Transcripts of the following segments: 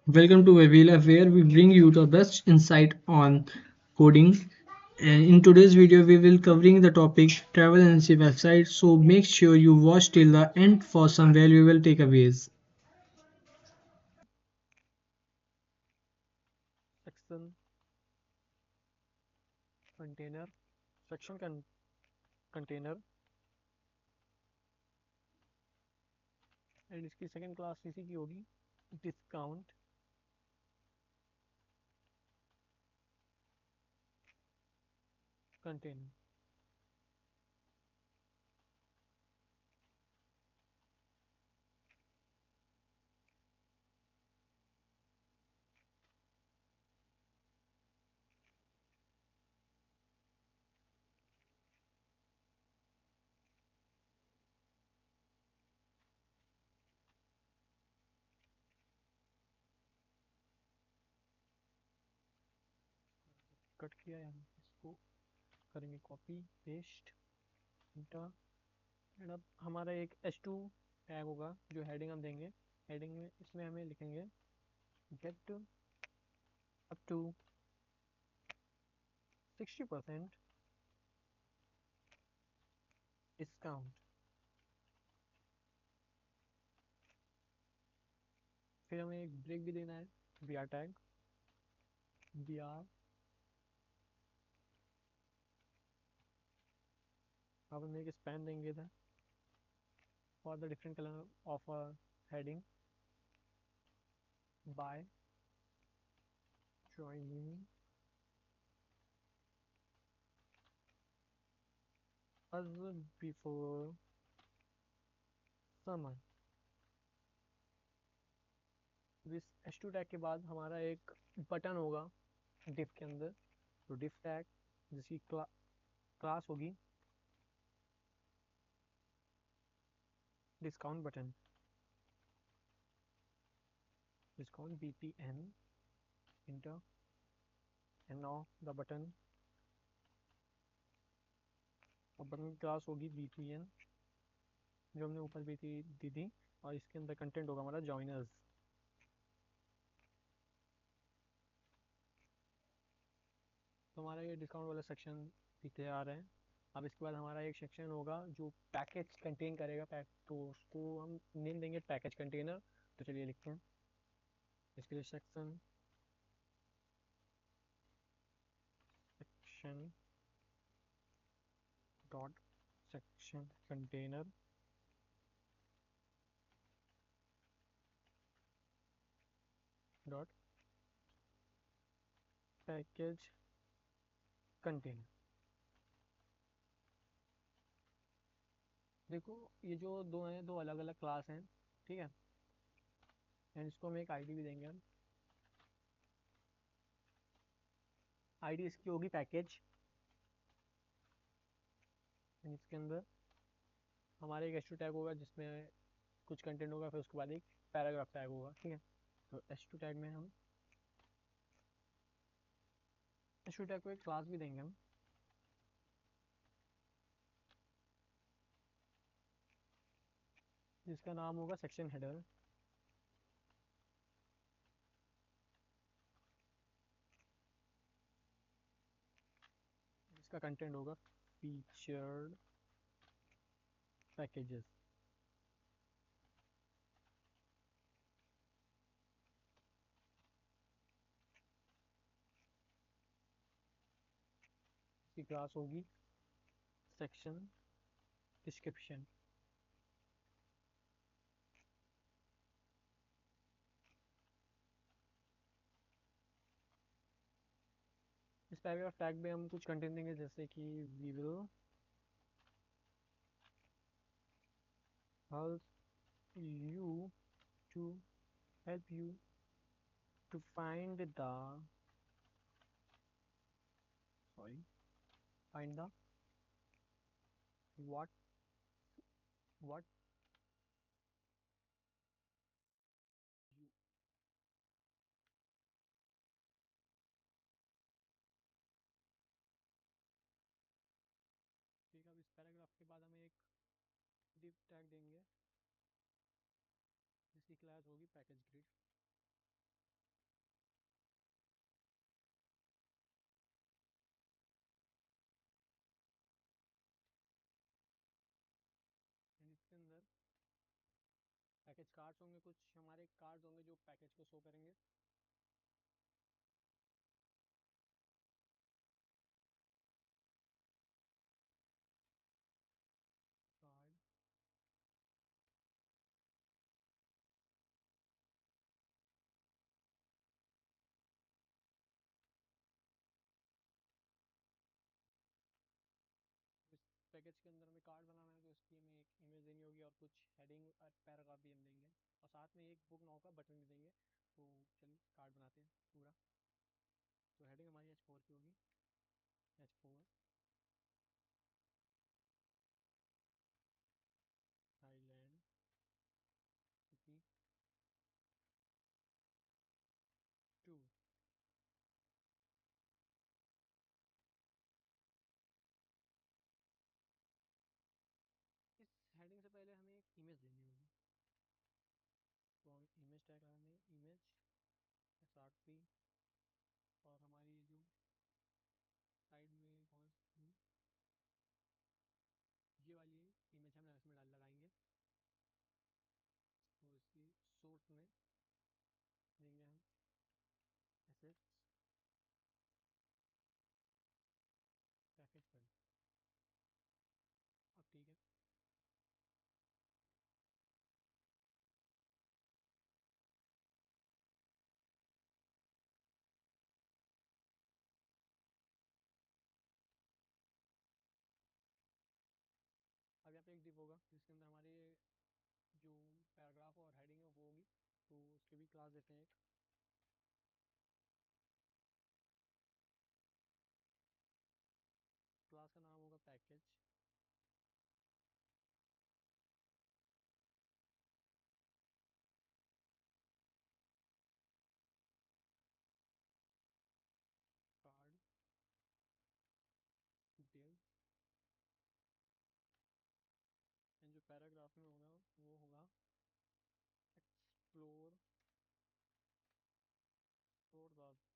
Welcome to Webila, where we bring you the best insight on coding. And in today's video, we will covering the topic travel agency website. So make sure you watch till the end for some valuable takeaways. section container section container and इसकी second class इसी की होगी discount container. Cut किया है इसको करेंगे copy paste inter and अब हमारा एक h2 टैग होगा जो हेडिंग हम देंगे। हेडिंग में इसमें हमें लिखेंगे गेट अप टू 60% डिस्काउंट। फिर हमें एक ब्रेक भी देना है B R tag B R. अब हम एक स्पैन देंगे था for the different colour of a heading by joining us before summer। इस h2 टैग के बाद हमारा एक बटन होगा div के अंदर। तो div टैग जिसकी क्लास होगी discount button discount btn inter and now the button. अब बटन की क्लास होगी btn जो हमने ऊपर bt दी थी और इसके अंदर कंटेंट होगा हमारा जॉइनर्स। तो हमारा ये डिस्काउंट वाला सेक्शन भी तैयार है। अब इसके बाद हमारा एक सेक्शन होगा जो पैकेज कंटेन करेगा तो उसको हम नेम देंगे पैकेज कंटेनर। तो चलिए लिखते हैं इसके लिए section section dot section container dot package container. देखो ये जो दो हैं दो अलग अलग क्लास हैं, ठीक है। एंड इसको हम एक आईडी भी देंगे हम। आईडी इसकी होगी पैकेज एंड इसके अंदर हमारे एक h2 टैग होगा जिसमें कुछ कंटेंट होगा। फिर उसके बाद एक पैराग्राफ टैग होगा, ठीक है। तो h2 टैग में हम h2 टैग को एक क्लास भी देंगे हम जिसका नाम होगा सेक्शन हेडर। इसका कंटेंट होगा फीचर्ड पैकेजेस। इसकी क्लास होगी सेक्शन डिस्क्रिप्शन। इस पैराग्राफ टैग में हम कुछ कंटेंट देंगे जैसे कि we will help you to help you to find the sorry find the what what you. ठीक है। अब इस पैराग्राफ के बाद हम एक div टैग देंगे जिसकी क्लास होगी पैकेज ग्रिड। कार्ड्स होंगे, कुछ हमारे कार्ड्स होंगे जो पैकेज को शो करेंगे। कार्ड, इस पैकेज के अंदर हमें कार्ड बनाना है, तो इसकी हमें एक इमेज देनी होगी और कुछ हेडिंग और पैराग्राफ भी हम देंगे, और साथ में एक बुक नाउ का बटन भी देंगे। तो चलिए कार्ड बनाते हैं पूरा। तो हेडिंग हमारी H4 की होगी, H4 थाईलैंड सिटी 2। इस हेडिंग से पहले हमें एक इमेज देनी होगी, तो हम इमेज टैग लगाएंगे, इमेज SRC। और हमारी जो साइड में कौन सी, ये वाली इमेज हम इसमें डाल लगाएंगे। तो इसकी सोर्स में देंगे हम एसेट्स पैकेज पर। अब ठीक है। अब यहाँ पे एक डिव होगा जिसके अंदर हमारे जो पैराग्राफ और हेडिंग है वो होगी, तो उसके भी क्लास देते हैं एक। क्लास का नाम होगा पैकेज। Card detail. एंड जो पैराग्राफ में होगा वो होगा explore the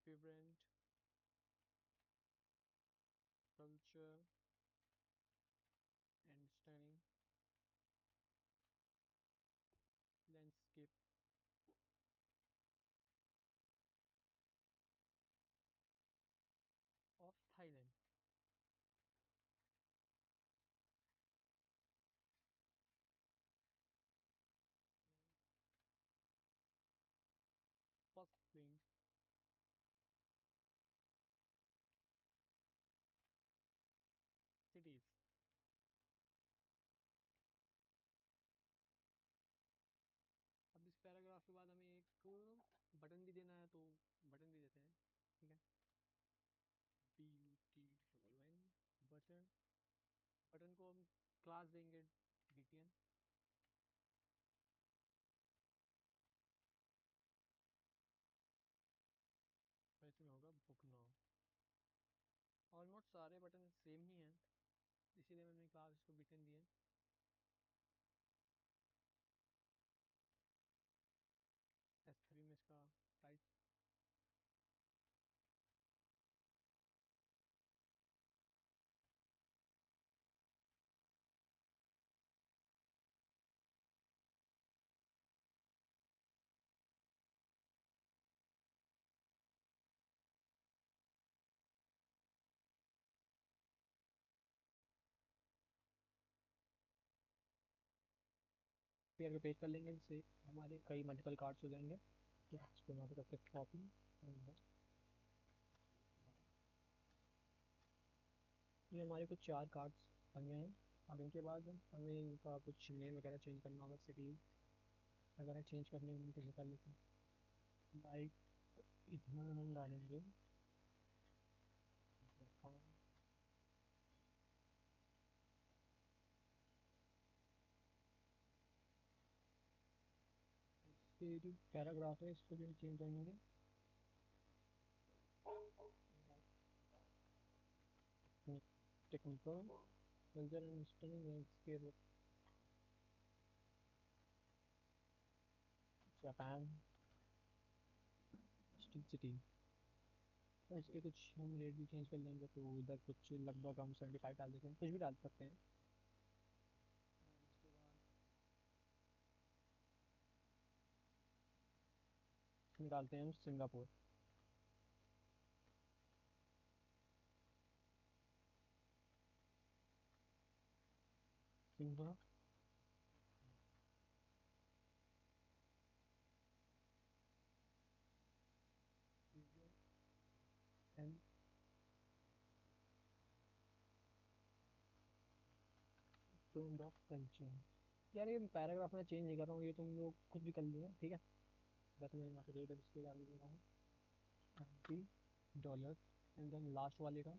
vibrant culture and stunning landscape of Thailand। First thing, cities। अब इस पैराग्राफ के बाद हमें एक बटन भी देना है, तो बटन भी देते हैं, ठीक है। BUTN button. बटन को हम क्लास देंगे BTN। और इसमें होगा बुक नाउ। ऑलमोस्ट सारे बटन सेम ही हैं, इसीलिए मैंने क्लास इसको BTN दी है। S3 में इसका साइज। पेयर पे पेज कर लेंगे, जिससे हमारे कई मल्टीपल कार्ड्स हो जाएंगे। तो इसको यहाँ पे करते कॉपी। ये हमारे कुछ 4 कार्ड्स बन गए हैं। अब इनके बाद हमें इनका कुछ नेम वगैरह चेंज करना होगा, सिटी वगैरह चेंज करने में कैसे कर लेते हैं। लाइक इतना हम डालेंगे, ये जो पैराग्राफ है इसको भी चेंज करेंगे। Technical culture and stunning landscape Japan city. तो इसके कुछ हम रेट भी चेंज कर लेंगे, तो इधर कुछ लगभग हम 75 डाल देते हैं, कुछ भी डाल सकते हैं। उसके बाद डालते हैं हम सिंगापुर। सिंगा एंड फ्रेंड ऑफ कल्चर। यार ये पैराग्राफ मैं चेंज नहीं कर रहा हूँ, ये तुम लोग खुद भी कर लिया, ठीक है। बस मैं यहाँ पे रेट इसके डाल दे रहा हूँ, $90। एंड देन लास्ट वाले का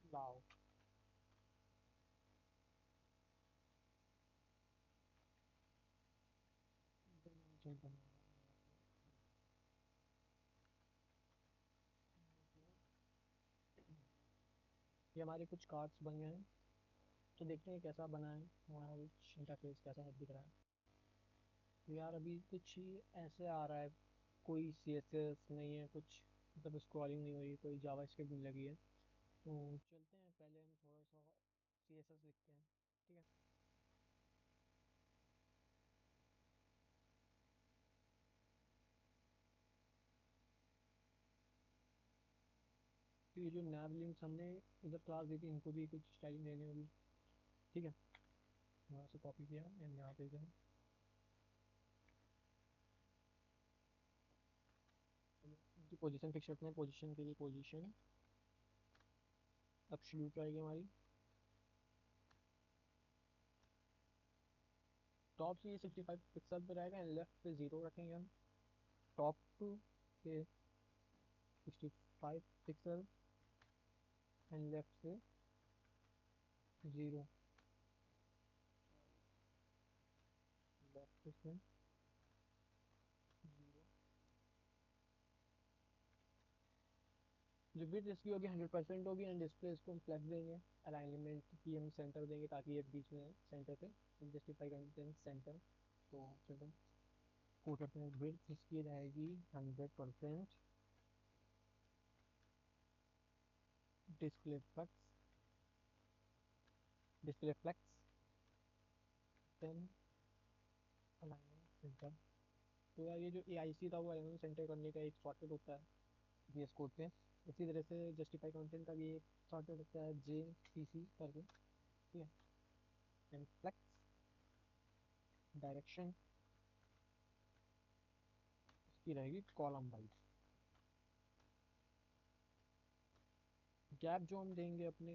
लाओ। चेंज करना होगा। ये हमारे कुछ कार्ड्स बन गए हैं, तो देखते हैं कैसा बना है हमारा इंटरफेस, कैसा दिख रहा है। तो यार अभी कुछ ही ऐसे आ रहा है, कोई CSS नहीं है कुछ, मतलब स्क्रॉलिंग नहीं हो रही, कोई जावास्क्रिप्ट नहीं लगी है। तो चलते हैं, पहले हम थोड़ा सा CSS लिखते हैं, ठीक है। तो ये जो नैव लिंक्स हमने इधर क्लास दी थी, इनको भी कुछ स्टाइलिंग देनी होगी, ठीक है। यहाँ से कॉपी किया एंड यहाँ पे गए, इनकी पोजीशन फिक्स रखते हैं। पोजीशन के लिए पोजीशन एब्सोल्यूट रहेगी हमारी। टॉप से ये 65 पिक्सल पे रहेगा एंड लेफ्ट पे 0 रखेंगे हम। टॉप टू के 65 पिक्सल एंड लेफ्ट से 0, लेफ्ट से 0। जो बिट इसकी होगी 100% होगी एंड डिस्प्ले इसको हम फ्लैट देंगे। अलाइनमेंट की हम सेंटर देंगे ताकि ये बीच में सेंटर पे जस्टिफाई करते हैं सेंटर। तो चलो कोड करते हैं, बिट इसकी रहेगी 100%। Display flux, display flux 10 alignment centre. तो यार ये जो AIC था वो अलाइनमेंट सेंटर करने का एक शॉर्टकट होता है VS कोड पे। इसी तरह से जस्टिफाई कंटेंट का भी एक शॉर्टकट होता है JCC करके, ठीक है। एंड फ्लक्स डायरेक्शन इसकी रहेगी कॉलम वाइज। गैप जो हम देंगे अपने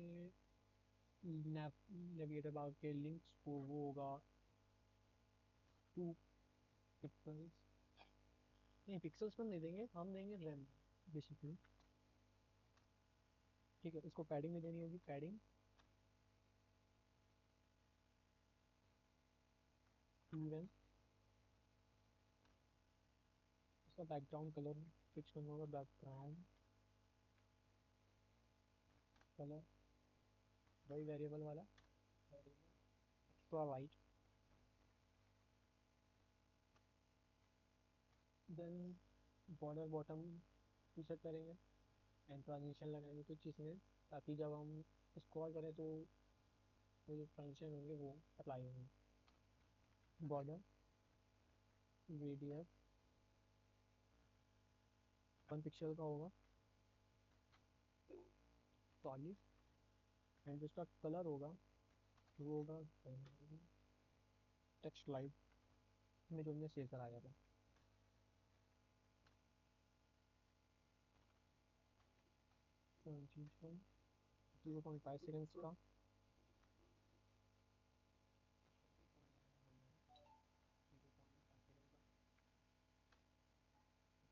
नेविगेटर बार के लिंक्स को वो होगा 2 पिक्सल्स। नहीं, पिक्सल्स पर नहीं देंगे, हम देंगे रैम बेसिकली, ठीक है। इसको पैडिंग में देनी होगी, पैडिंग 2 इसका बैकग्राउंड कलर फिक्स करना होगा, बैकग्राउंड कलर वही वेरिएबल वाला, extra white. Then border bottom T shirt करेंगे एंड ट्रांजिशन लगाएंगे कुछ इसमें, ताकि जब हम स्क्रॉल करें तो वो जो ट्रांजिशन होंगे वो अप्लाई होंगे। बॉर्डर रेडियस 1 पिक्सल का होगा, सॉलिड। एंड जिसका कलर होगा वो होगा टेक्स्ट लाइट में जो हमने सेव कराया था। चीज को 0.5 सेकेंड्स का।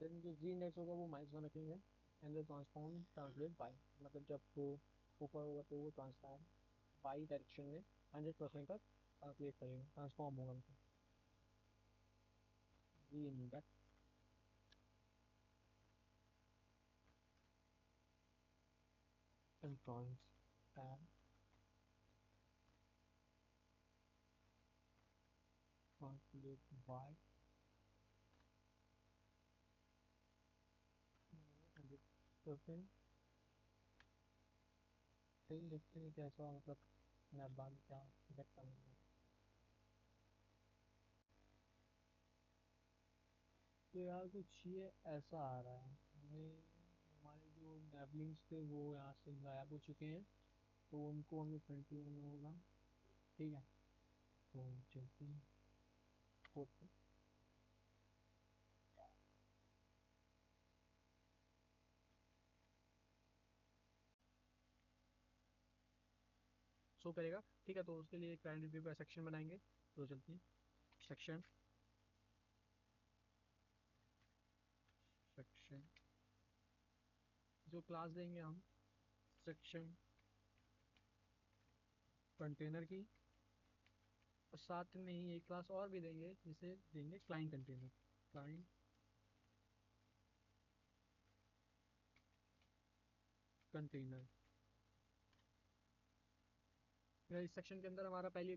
देन जो जी इंडेक्स होगा वो -1 रखेंगे एंड ट्रांसफॉर्म ट्रांसलेट बाई, मतलब जब वो ऊपर होगा तो वो ट्रांसफॉर्म बाई डायरेक्शन में 100% तक ट्रांसलेट करेगा, ट्रांसफॉर्म होगा मतलब। जी इंडेक्स एंड ट्रांसलेट बाई 100%। देखते हैं कैसा मतलब मैं अब बाद क्या देखता हूँ। तो यार कुछ ये ऐसा आ रहा है हमें, हमारे जो नेबलिंग्स थे वो यहाँ से गायब हो चुके हैं, तो उनको हमें फ्रंट में होगा। ठीक है, तो चलते हैं कोड पे। शो करेगा। ठीक है, तो उसके लिए क्लाइंट रिव्यू का सेक्शन बनाएंगे। तो चलते हैं सेक्शन, सेक्शन जो क्लास देंगे हम, सेक्शन कंटेनर की, और साथ में ही एक क्लास और भी देंगे जिसे देंगे क्लाइंट कंटेनर, क्लाइंट कंटेनर। इस सेक्शन के अंदर हमारा पहले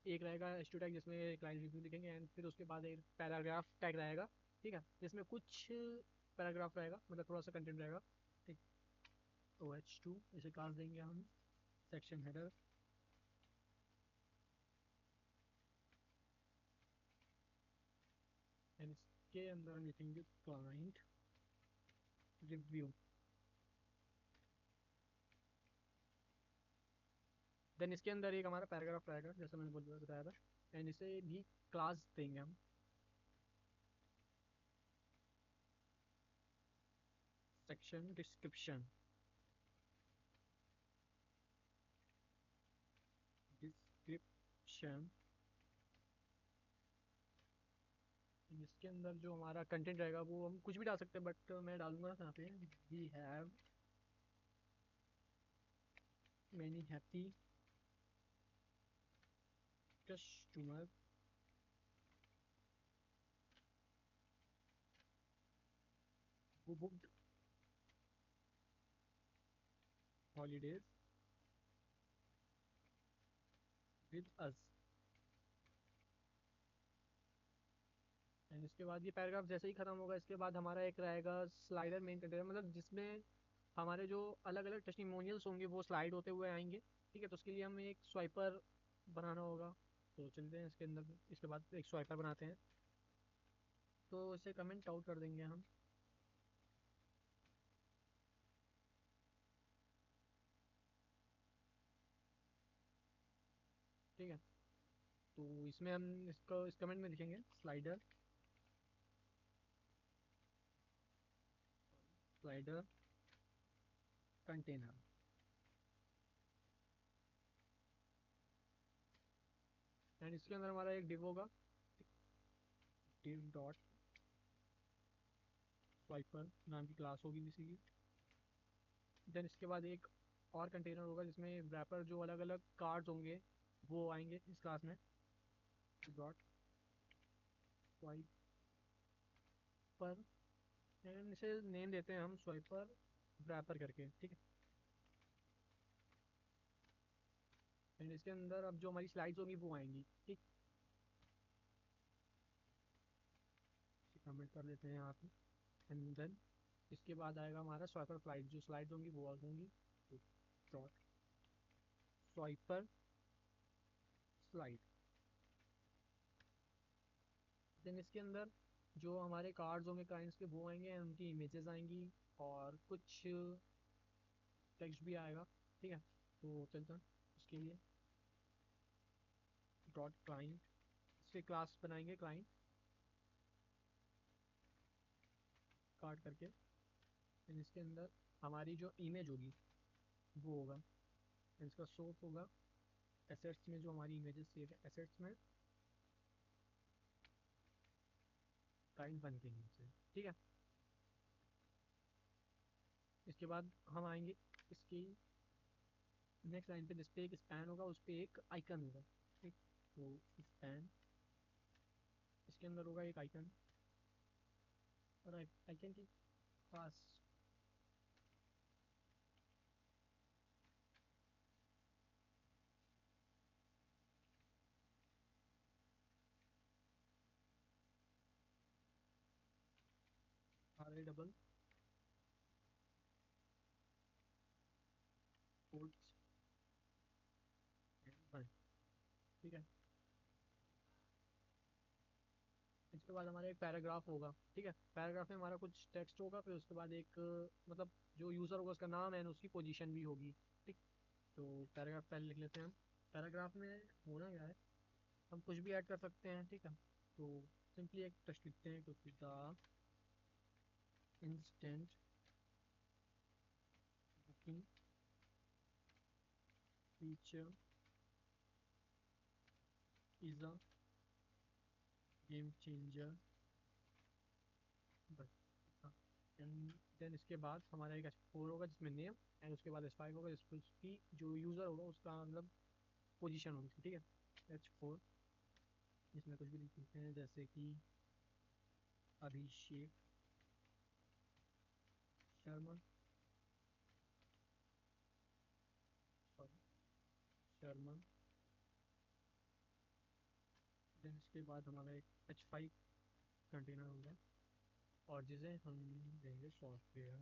एक रहेगा एच2 टैग जिसमें क्लाइंट रिव्यू लिखेंगे, एंड फिर उसके बाद एक पैराग्राफ टैग रहेगा। ठीक है, जिसमें कुछ पैराग्राफ रहेगा, मतलब थोड़ा सा कंटेंट रहेगा। ठीक, तो H2 इसे क्लास देंगे हम, सेक्शन हेडर, एंड इसके अंदर हम लिखेंगे क्लाइंट रिव्यू। देन इसके अंदर एक हमारा पैराग्राफ रहेगा जैसा मैंने बताया था, एंड इसे भी क्लास देंगे हम, सेक्शन डिस्क्रिप्शन, डिस्क्रिप्शन। इसके अंदर जो हमारा कंटेंट रहेगा वो हम कुछ भी डाल सकते हैं, बट मैं डालूंगा यहाँ पे we have many happy customer who booked holidays with us। And इसके बाद ये पैराग्राफ जैसे ही खत्म होगा, इसके बाद हमारा एक रहेगा स्लाइडर मेन कंटेनर, मतलब जिसमें हमारे जो अलग अलग टेस्टिमोनियल्स होंगे वो स्लाइड होते हुए आएंगे। ठीक है, तो उसके लिए हमें एक स्वाइपर बनाना होगा। तो चलते हैं इसके अंदर, इसके बाद एक स्वाइपर बनाते हैं, तो इसे कमेंट आउट कर देंगे हम। ठीक है, तो इसमें हम इसको इस कमेंट में लिखेंगे स्लाइडर, स्लाइडर कंटेनर। एंड इसके अंदर हमारा एक डिव होगा, डिव डॉट स्वाइपर नाम की क्लास होगी किसी की। देन इसके बाद एक और कंटेनर होगा जिसमें रैपर जो अलग अलग कार्ड्स होंगे वो आएंगे इस क्लास में, डॉट स्वाइपर, एंड इसे नेम देते हैं हम स्वाइपर रैपर करके। ठीक है, एंड इसके अंदर अब जो हमारी स्लाइड्स होंगी वो आएंगी। ठीक, कमेंट कर देते हैं यहाँ पे। एंड देन इसके बाद आएगा हमारा स्वाइपर स्लाइड, जो स्लाइड्स होंगी वो आ होंगी डॉट स्वाइपर स्लाइड। देन इसके अंदर जो हमारे कार्ड्स होंगे क्लाइंट्स के वो आएंगे, उनकी इमेजेस आएंगी, और कुछ टेक्स्ट भी आएगा। ठीक है, तो चलता उसके लिए डॉट क्लाइंट, इसके क्लास बनाएंगे क्लाइंट कार्ड करके। फिर इसके अंदर हमारी जो इमेज होगी वो होगा, फिर इसका सोर्स होगा एसेट्स में, जो हमारी इमेजेस सेव है एसेट्स में, क्लाइंट बन के नीचे। ठीक है, इसके बाद हम आएंगे इसकी नेक्स्ट लाइन पे, जिसपे एक स्पैन होगा उस पर एक आइकन होगा। ठीक, तो स्पैन, इसके अंदर होगा एक आइकन, और आइकन के पास RA डबल कोट्स ठीक है। इसके बाद हमारा एक पैराग्राफ होगा, ठीक है। पैराग्राफ में हमारा कुछ टेक्स्ट होगा, फिर उसके बाद एक मतलब जो यूज़र होगा उसका नाम एंड उसकी पोजीशन भी होगी, ठीक। तो पैराग्राफ पहले लिख लेते हैं हम। पैराग्राफ में होना क्या है, हम कुछ भी ऐड कर सकते हैं, ठीक है। तो सिंपली एक टेक्स्ट लिखते हैं कि the instant booking feature is a game changer, बस। एंड देन इसके बाद हमारा एक H4 होगा जिसमें नेम, एंड उसके बाद H5 होगा जिसमें उसकी जो यूज़र होगा उसका मतलब पोजीशन होगी, ठीक है। H4 इसमें कुछ भी लिख सकते हैं, जैसे कि अभिषेक शर्मा, सॉरी, शर्मा। देन इसके बाद हमारा एक H5 कंटेनर होगा, और जिसे हम देंगे सॉफ्टवेयर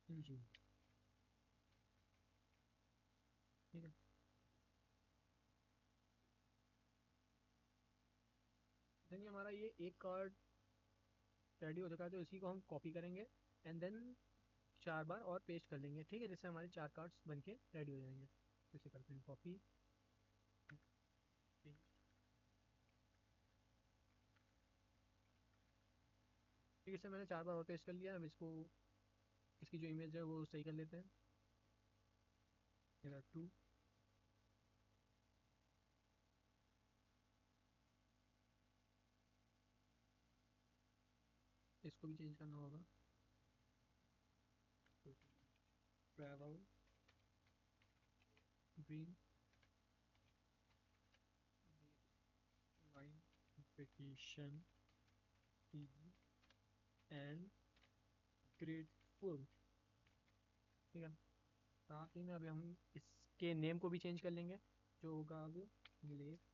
इंजीनियर, ठीक है। देन ये हमारा ये एक कार्ड रेडी हो चुका है, तो इसी को हम कॉपी करेंगे एंड देन 4 बार और पेस्ट कर लेंगे, ठीक है, जिससे हमारे 4 कार्ड्स बन के रेडी हो जाएंगे। तो इसे करते हैं कॉपी, ठीक है। इसे मैंने 4 बार और पेस्ट कर लिया। अब इसको, इसकी जो इमेज है वो सही कर लेते हैं। मेरा 2, इसको भी चेंज करना होगा। Travel green line vacation and grateful, ठीक है। साथ ही में अभी हम इसके नेम को भी चेंज कर लेंगे, जो होगा अब ग्लेशिंग,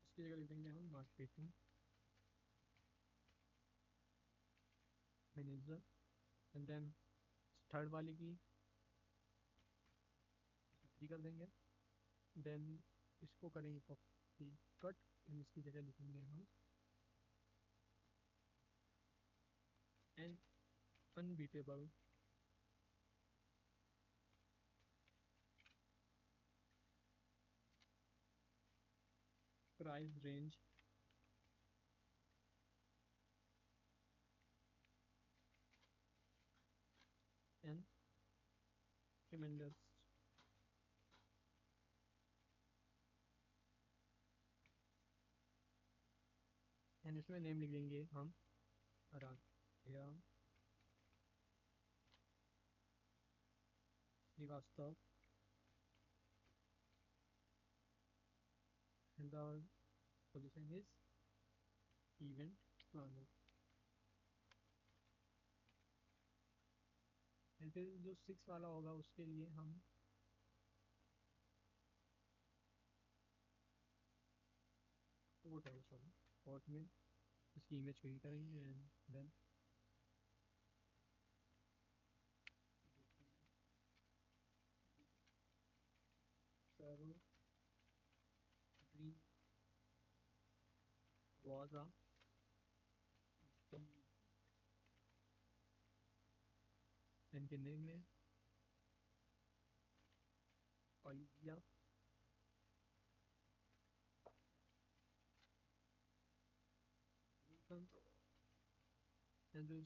इसकी जगह लिख देंगे हम marketing manager. And then third वाले की कर देंगे। देन इसको करेंगे कॉपी कट, इसकी जगह लिखेंगे हम an unbeatable price range and tremendous. And इसमें नेम लिख देंगे हम Aaradhya Srivastava, and the position is event planner. And फिर जो 6 वाला होगा उसके लिए हम पोर्ट है, सॉरी, पोर्ट में इसकी इमेज को ही करेंगे and then travel green was a इनके नेम में ऑलिविया, एंड जो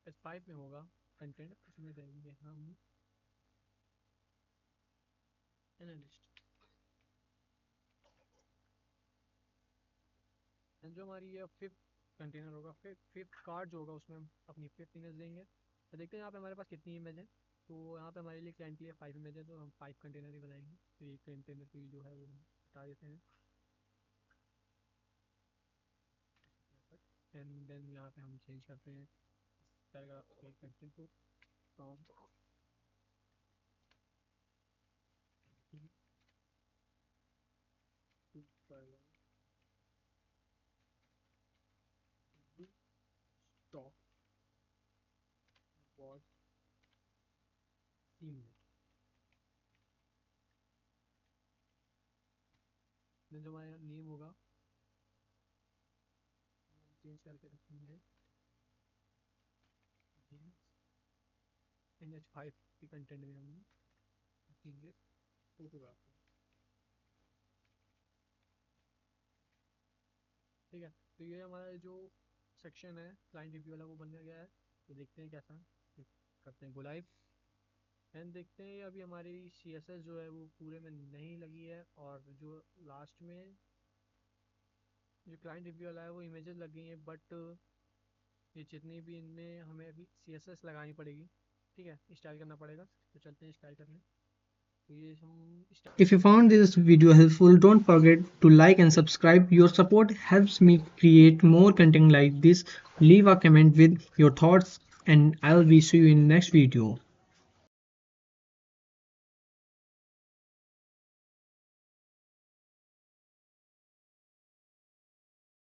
S5 में होगा कंटेंट उसमें देंगे हम एनालिस्ट। एंड जो हमारी ये फिफ्थ कंटेनर होगा, फिफ्थ कार्ड जो होगा उसमें हम अपनी फिफ्थ इमेज देंगे। तो देखते हैं यहाँ पे हमारे पास कितनी इमेज है। तो यहाँ पे हमारे लिए क्लाइंट के लिए 5 इमेज है, तो हम 5 कंटेनर ही बनाएंगे। तो एक कंटेनर की जो है वो हटा देते हैं, एंड देन यहाँ पे हम चेंज करते हैं पैराग्राफ के कंटेंट को फ्रॉम stop was email. जो हमारा नेम होगा चेंज करके रखेंगे NH5 की कंटेंट में हम रखेंगे फोटोग्राफी। ठीक है, तो ये हमारा जो सेक्शन है क्लाइंट रिव्यू वाला वो बन गया है। तो देखते हैं कैसा करते हैं गो लाइव एंड देखते हैं। अभी हमारी CSS जो है वो पूरे में नहीं लगी है और जो लास्ट में जो क्लाइंट रिव्यू वाला है वो इमेजेस लग गई हैं, बट ये जितनी भी इनमें हमें अभी CSS लगानी पड़ेगी। ठीक है, स्टाइल करना पड़ेगा। तो चलते हैं स्टाइल करने। तो ये हम If you found this video helpful, don't forget to like and subscribe. Your support helps me create more content like this. Leave a comment with your thoughts and I'll be see you in next video.